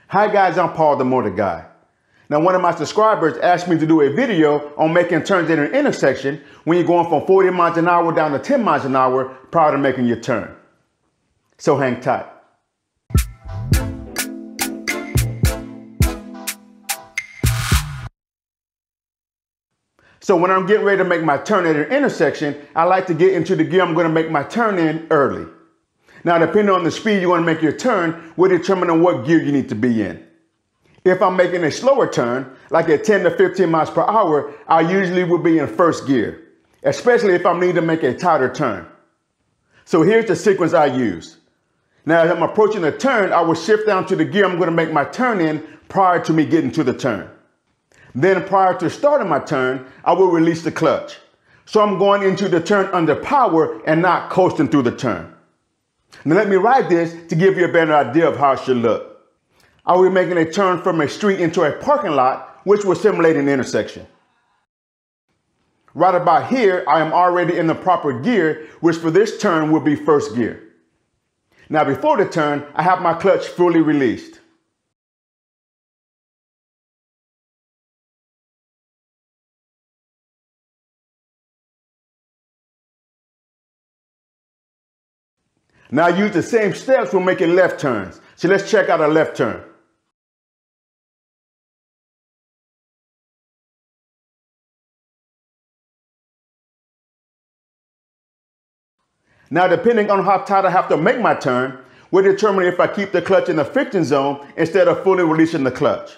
Hi guys, I'm Paul the Motor Guy. Now one of my subscribers asked me to do a video on making turns in an intersection when you're going from 40 miles an hour down to 10 miles an hour prior to making your turn. So hang tight. So when I'm getting ready to make my turn at an intersection, I like to get into the gear I'm going to make my turn in early. Now, depending on the speed you want to make your turn will determine on what gear you need to be in. If I'm making a slower turn, like at 10 to 15 miles per hour, I usually will be in first gear, especially if I need to make a tighter turn. So here's the sequence I use. Now, as I'm approaching the turn, I will shift down to the gear I'm going to make my turn in prior to me getting to the turn. Then prior to starting my turn, I will release the clutch. So I'm going into the turn under power and not coasting through the turn. Now let me ride this to give you a better idea of how it should look. I will be making a turn from a street into a parking lot, which will simulate an intersection. Right about here, I am already in the proper gear, which for this turn will be first gear. Now before the turn, I have my clutch fully released. Now I use the same steps when making left turns. So let's check out a left turn. Now depending on how tight I have to make my turn will determine if I keep the clutch in the friction zone instead of fully releasing the clutch.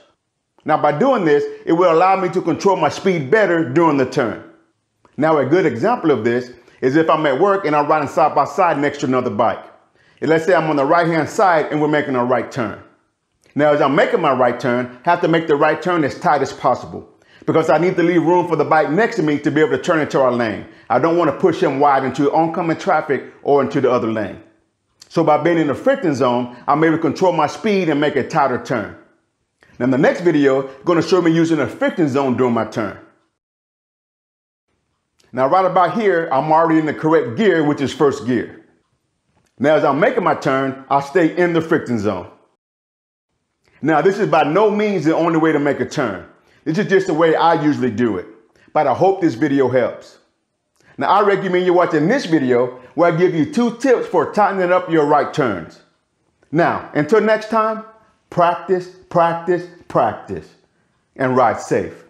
Now by doing this, it will allow me to control my speed better during the turn. Now a good example of this is if I'm at work and I'm riding side by side next to another bike. And let's say I'm on the right hand side and we're making a right turn. Now as I'm making my right turn, I have to make the right turn as tight as possible because I need to leave room for the bike next to me to be able to turn into our lane. I don't want to push him wide into oncoming traffic or into the other lane. So by being in the friction zone, I'm able to control my speed and make a tighter turn. Now in the next video, I'm going to show me using the friction zone during my turn. Now right about here, I'm already in the correct gear, which is first gear. Now as I'm making my turn, I'll stay in the friction zone. Now this is by no means the only way to make a turn. This is just the way I usually do it. But I hope this video helps. Now I recommend you watching this video where I give you 2 tips for tightening up your right turns. Now, until next time, practice, practice, practice, and ride safe.